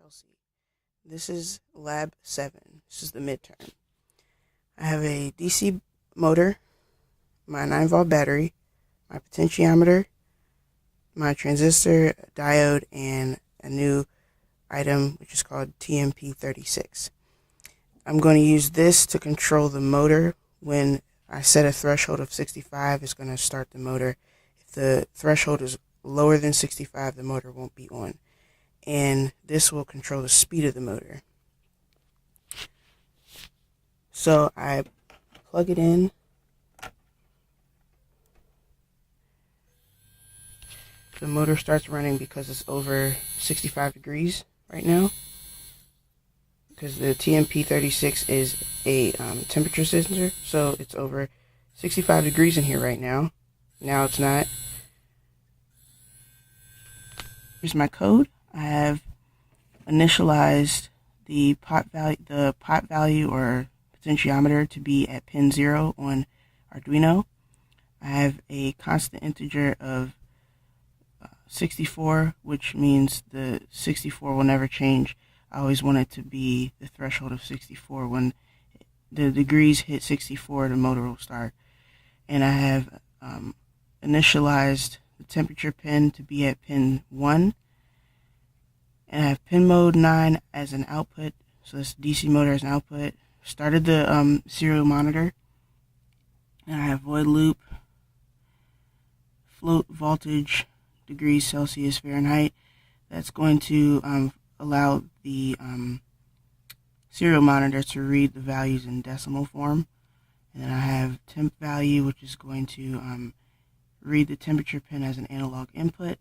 LC. This is Lab 7. This is the midterm. I have a DC motor, my 9-volt battery, my potentiometer, my transistor, diode, and a new item which is called TMP36. I'm going to use this to control the motor. When I set a threshold of 65, it's going to start the motor. If the threshold is lower than 65, the motor won't be on. And this will control the speed of the motor. So I plug it in. The motor starts running because it's over 65 degrees right now. Because the TMP36 is a temperature sensor, so it's over 65 degrees in here right now. Now it's not. Here's my code. I have initialized the pot value or potentiometer to be at pin 0 on Arduino. I have a constant integer of 64, which means the 64 will never change. I always want it to be the threshold of 64. When the degrees hit 64, the motor will start. And I have initialized the temperature pin to be at pin 1. And I have pin mode 9 as an output. So this DC motor as an output. Started the serial monitor. And I have void loop, float voltage, degrees Celsius, Fahrenheit. That's going to allow the serial monitor to read the values in decimal form. And then I have temp value, which is going to read the temperature pin as an analog input.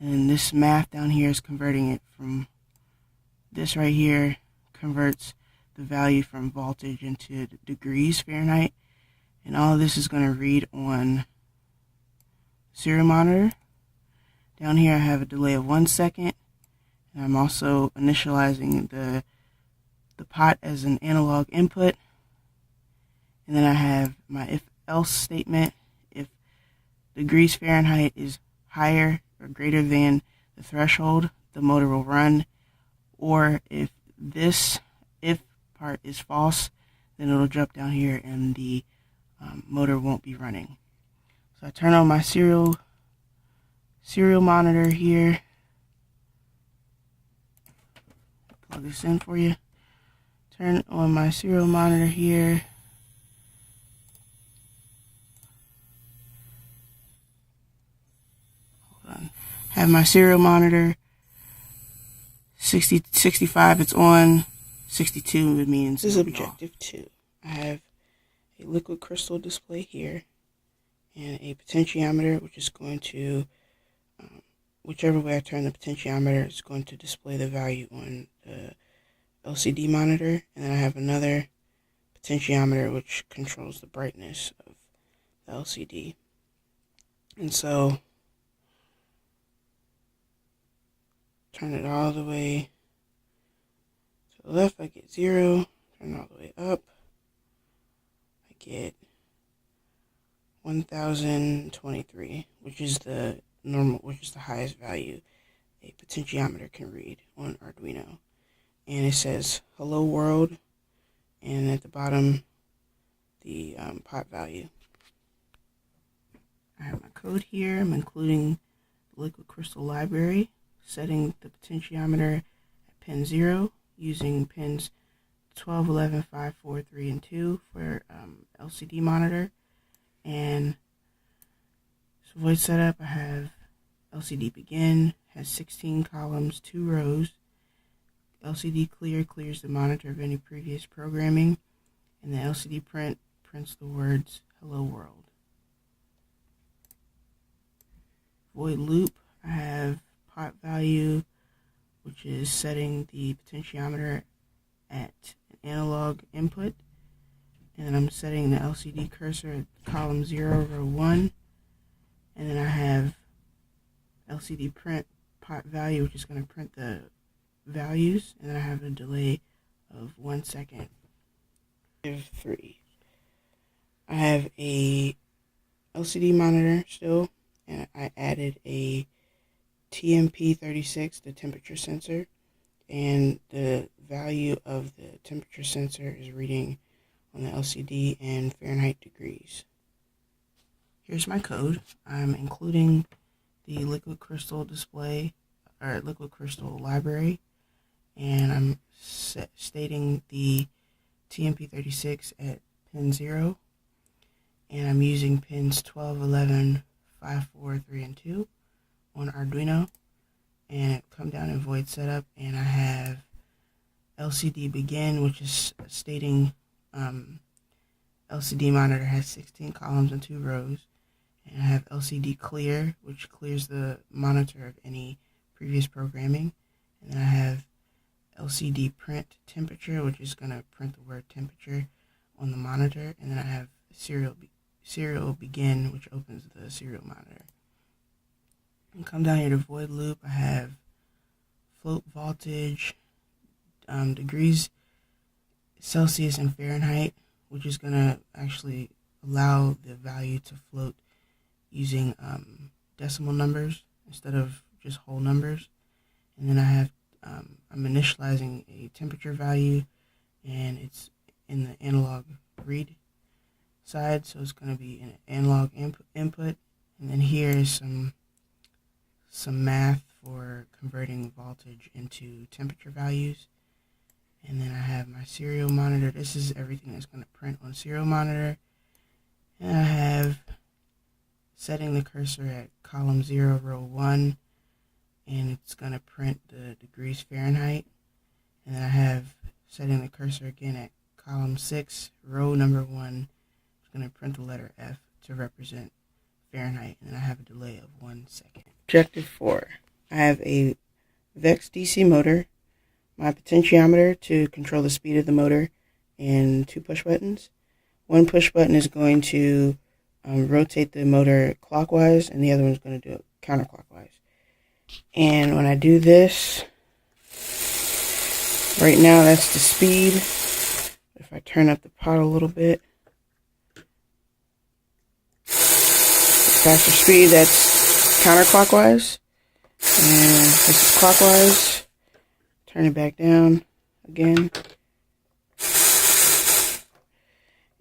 And then this math down here is converting it from this right here, converts the value from voltage into degrees Fahrenheit. And all of this is going to read on serial monitor. Down here I have a delay of 1 second. And I'm also initializing the pot as an analog input. And then I have my if-else statement. If degrees Fahrenheit is higher or greater than the threshold, the motor will run. Or if this if part is false, then it'll jump down here and the motor won't be running. So I turn on my serial monitor here. Plug this in for you. Turn on my serial monitor here. Hold on. Have my serial monitor. 65 it's on. 62 it means this is objective 2. I have a liquid crystal display here and a potentiometer, which is going to whichever way I turn the potentiometer is going to display the value on the LCD monitor. And then I have another potentiometer which controls the brightness of the LCD. And so turn it all the way to the left, I get 0. Turn it all the way up, I get 1023, which is the highest value a potentiometer can read on Arduino. And it says hello world, and at the bottom the pot value. I have my code here. I'm including the liquid crystal library, setting the potentiometer at pin 0 using pins 12, 11, 5, 4, 3, and 2 for LCD monitor. And so void setup, I have LCD begin, has 16 columns, 2 rows. LCD clear clears the monitor of any previous programming. And the LCD print prints the words hello world. Void loop, I have pot value, which is setting the potentiometer at an analog input. And then I'm setting the LCD cursor at column 0, row 1. And then I have LCD print pot value, which is going to print the values. And then I have a delay of 1 second. 3. I have a LCD monitor still, and I added a TMP36, the temperature sensor, and the value of the temperature sensor is reading on the LCD in Fahrenheit degrees. Here's my code. I'm including the liquid crystal display, or liquid crystal library, and I'm stating the TMP36 at pin 0, and I'm using pins 12, 11, 5, 4, 3, and 2 on Arduino, and come down in void setup, and I have LCD begin, which is stating LCD monitor has 16 columns and 2 rows, and I have LCD clear, which clears the monitor of any previous programming, and then I have LCD print temperature, which is going to print the word temperature on the monitor, and then I have serial begin, which opens the serial monitor. And come down here to void loop. I have float voltage, degrees Celsius and Fahrenheit, which is going to actually allow the value to float using decimal numbers instead of just whole numbers. And then I have I'm initializing a temperature value, and it's in the analog read side, so it's going to be an analog input. And then here is some math for converting voltage into temperature values. And then I have my serial monitor. This is everything that's going to print on serial monitor. And I have setting the cursor at column 0, row 1, and it's going to print the degrees Fahrenheit. And then I have setting the cursor again at column 6, row number 1. It's going to print the letter F to represent Fahrenheit, and then I have a delay of 1 second. Objective 4. I have a VEX DC motor, my potentiometer to control the speed of the motor, and 2 push buttons. One push button is going to rotate the motor clockwise, and the other one is going to do it counterclockwise. And when I do this, right now that's the speed. If I turn up the pot a little bit, faster speed, that's counterclockwise, and this is clockwise. Turn it back down again,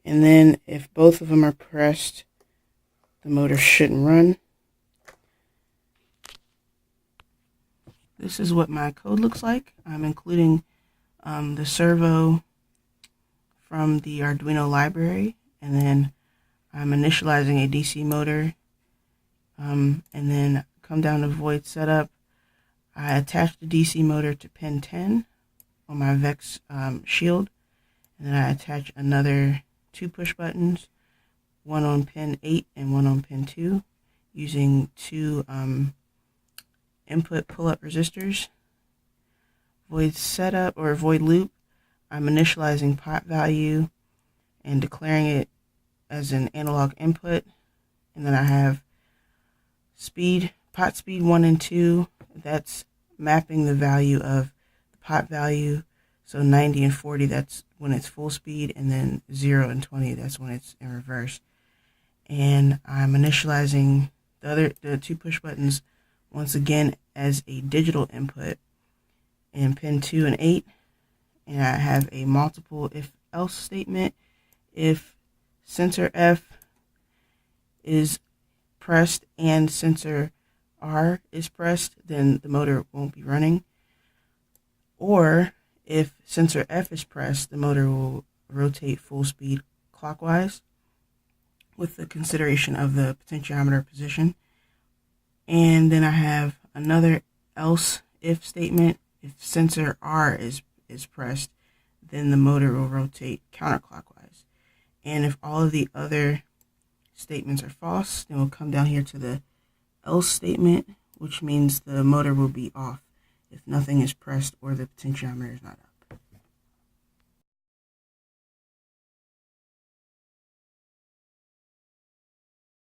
and then if both of them are pressed, the motor shouldn't run. This is what my code looks like. I'm including the servo from the Arduino library, and then I'm initializing a DC motor, and then come down to void setup. I attach the DC motor to pin 10 on my VEX shield, and then I attach another 2 push buttons, one on pin 8 and one on pin 2, using 2 input pull-up resistors. Void setup or void loop, I'm initializing pot value and declaring it as an analog input, and then I have speed, pot speed 1 and 2, that's mapping the value of the pot value. So 90 and 40, that's when it's full speed, and then 0 and 20, that's when it's in reverse. And I'm initializing the 2 push buttons once again as a digital input in pin 2 and 8, and I have a multiple if else statement. If sensor F is pressed and sensor R is pressed, then the motor won't be running. Or if sensor F is pressed, the motor will rotate full speed clockwise with the consideration of the potentiometer position. And then I have another else if statement. If sensor R is pressed, then the motor will rotate counterclockwise. And if all of the other statements are false, then we'll come down here to the else statement, which means the motor will be off if nothing is pressed or the potentiometer is not up.